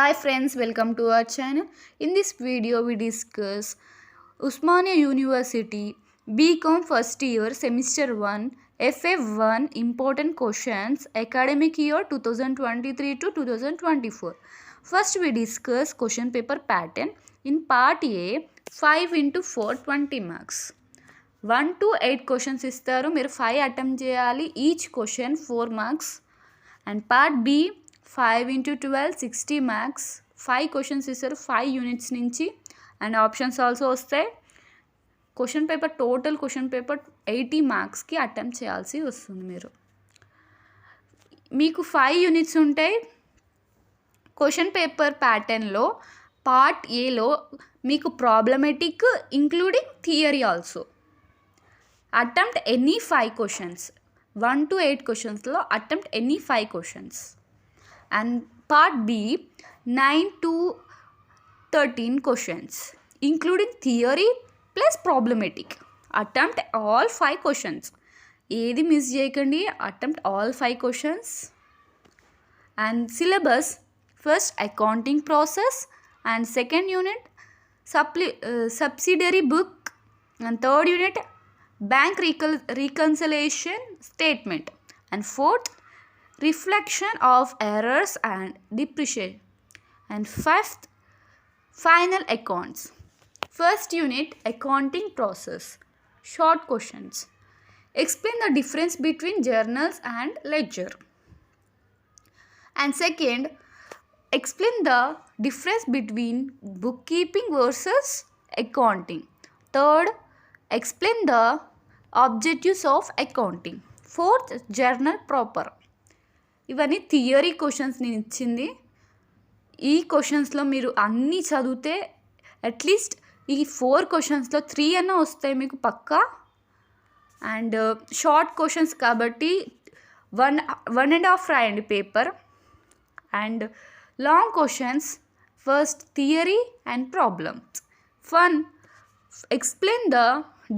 Hi friends, welcome to our channel. In this video we discuss Usmania University BCom first year semester 1 FF1 important questions academic year 2023 to 2024. First we discuss question paper pattern. In part A 5 into 4 20 marks. 1 to 8 questions ఇస్తారు, మీరు 5 attempt చేయాలి, each question 4 marks. And part B 5 into 12 60 marks, 5 questions ఇస్తారు 5 units నుంచి, and options also వస్తాయి. Total question paper 80 మార్క్స్కి attempt చేయాల్సి వస్తుంది. మీకు 5 యూనిట్స్ ఉంటాయి. క్వశ్చన్ పేపర్ ప్యాటర్న్లో పార్ట్ ఏలో మీకు problematic including theory also. Attempt any 5 questions, 1 to 8 క్వశ్చన్స్లో attempt any 5 questions. And part B 9 to 13 questions including theory plus problematic. Attempt all 5 questions, ఏది మిస్ చేయకండి. Attempt all 5 questions. And syllabus first accounting process, and second unit subsidiary book, and third unit bank reconciliation statement, and fourth reflection of errors and depreciation, and fifth final accounts. First unit accounting process, short questions. Explain the difference between journals and ledger. And second, explain the difference between bookkeeping versus accounting. Third, explain the objectives of accounting. Fourth, journal proper. ఇవన్నీ theory questions నేను ఇచ్చింది. ఈ క్వశ్చన్స్లో మీరు అన్నీ చదివితే at least ఈ 4 క్వశ్చన్స్లో 3 అన్నా వస్తాయి మీకు పక్కా. అండ్ షార్ట్ క్వశ్చన్స్ కాబట్టి 1.5 రాయండి paper. And long questions first theory and problems. Explain the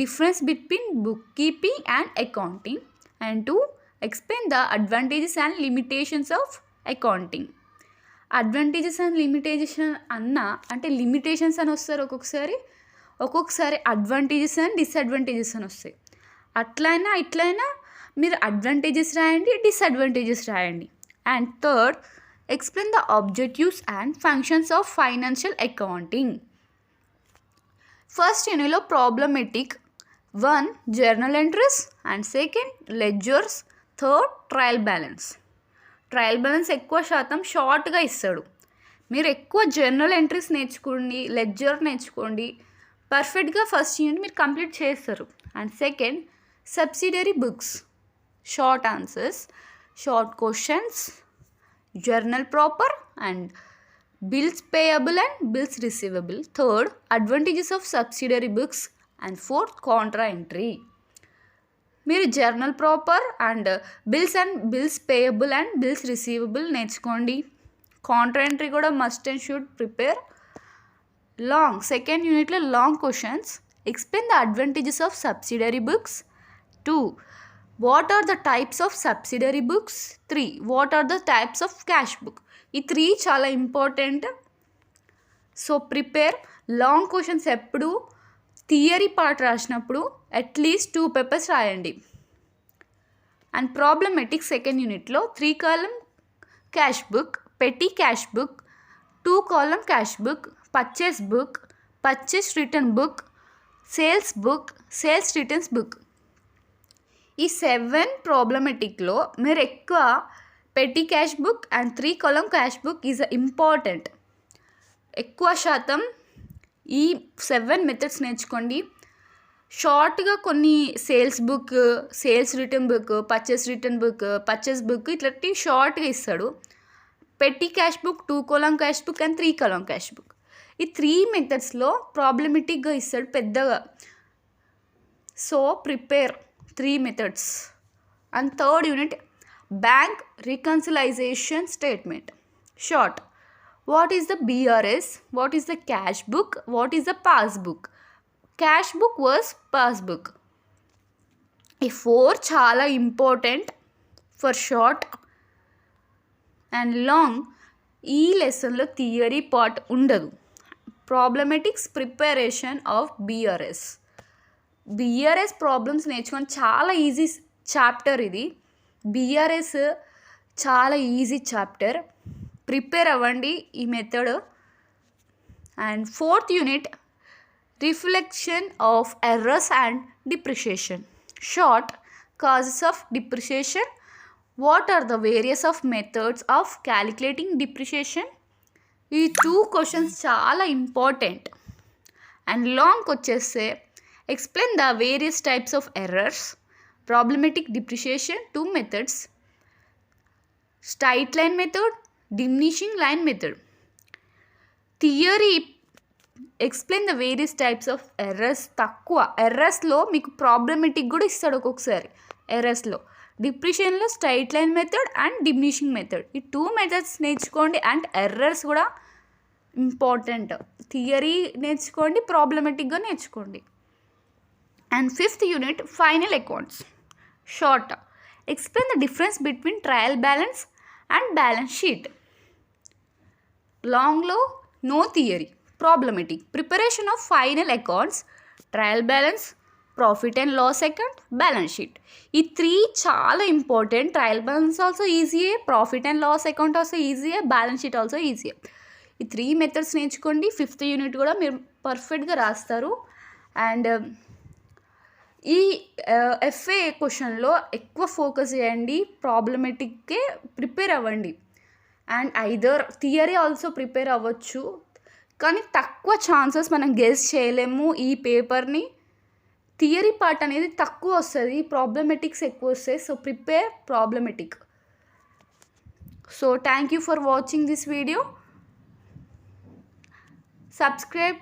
difference between bookkeeping and accounting, and 2, explain the advantages and limitations of accounting. Advantages and limitation అంటే లిమిటేషన్స్ అని వస్తారు ఒక్కొక్కసారి అడ్వాంటేజెస్ అండ్ డిసడ్వాంటేజెస్ అని వస్తాయి. ఇట్లయినా మీరు advantages రాయండి, disadvantages రాయండి. And third, explain the objectives and functions of financial accounting. First యూనిట్లో problematic, 1 journal entries, and second ledgers, third trial balance. Trial balance ఎక్కువ శాతం షార్ట్గా ఇస్తాడు. మీరు ఎక్కువ జర్నల్ ఎంట్రీస్ నేర్చుకోండి, లెడ్జర్ నేర్చుకోండి, పర్ఫెక్ట్గా ఫస్ట్ యూనిట్ మీరు కంప్లీట్ చేస్తారు. And second subsidiary books, short answers, short questions, journal proper, and bills payable and bills receivable. Third, advantages of subsidiary books, and fourth, contra entry. మీరు journal proper and bills payable and bills receivable నేర్చుకోండి. Contra entry కూడా must and should prepare. Second యూనిట్లో long questions. Explain the advantages of subsidiary books. 2, what are the types of subsidiary books. 3, what are the types of cash book. ఈ 3 చాలా important. So prepare. Long questions ఎప్పుడు theory part రాసినప్పుడు at least 2 papers రాయండి. And problematic second యూనిట్లో 3 column cash book, petty cash book, 2 column cash book, purchase book, purchase return book, sales book, sales returns book. ఈ 7 ప్రాబ్లమెటిక్లో మీరు ఎక్కువ petty cash book and 3 column cash book is important. ఎక్కువ శాతం ఈ 7 methods నేర్చుకోండి. షార్ట్గా కొన్ని sales book, sales return book, purchase return book, purchase book ఇట్లాంటి షార్ట్గా ఇస్తాడు. Petty cash book, 2 column cash book and 3 column cash book. ఈ 3 మెథడ్స్లో ప్రాబ్లమెటిక్గా ఇస్తాడు పెద్దగా. So prepare 3 methods. And third unit bank reconciliation statement. Short, what is the BRS, what is the cash book, what is the passbook. Cash book was passbook. ఈ 4 చాలా important for short. And long ఈ లెసన్లో theory part ఉండదు. Problematics preparation of BRS problems నేర్చుకొని చాలా easy chapter ఇది. BRS చాలా easy chapter, prepare అవ్వండి ఈ method. And 4th unit reflection of errors and depreciation. Short causes of depreciation. What are the various of methods of calculating depreciation. ఈ 2 క్వశ్చన్స్ చాలా important. And long వచ్చేస్తే explain the various types of errors, problematic depreciation 2 methods, straight line method, diminishing line method. Theory explain the various types of errors. తక్కువ ఎర్రర్స్లో మీకు problematic కూడా ఇస్తాడు ఒక్కొక్కసారి. ఎర్రర్స్లో డిప్రిషియేషన్లో straight line method and diminishing method, ఈ 2 మెథడ్స్ నేర్చుకోండి. అండ్ ఎర్రర్స్ కూడా ఇంపార్టెంట్. థియరీ నేర్చుకోండి, ప్రాబ్లమెటిక్గా నేర్చుకోండి. And 5th unit final accounts. Short explain the difference between trial balance and balance sheet. లాంగ్లో no theory, problematic, preparation of final accounts, trial balance, profit and loss account, balance sheet. ఈ 3 చాలా important. Trial balance also ఈజీయే, profit and loss account also ఈజీయే, balance sheet also ఈజీయే. ఈ 3 methods నేర్చుకోండి. 5th unit కూడా మీరు పర్ఫెక్ట్గా రాస్తారు. అండ్ ఈ ఎఫ్ఏ క్వశ్చన్లో ఎక్కువ ఫోకస్ చేయండి, ప్రాబ్లమెటిక్కే ప్రిపేర్ అవ్వండి. And either theory also prepare అవ్వచ్చు, కానీ తక్కువ ఛాన్సెస్ మనం గెస్ చేయలేము ఈ పేపర్ని. థియరీ పార్ట్ అనేది తక్కువ వస్తుంది, ప్రాబ్లమెటిక్స్ ఎక్కువ వస్తాయి. So prepare problematic. So thank you for watching this video. Subscribe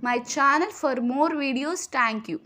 my channel for more videos. Thank you.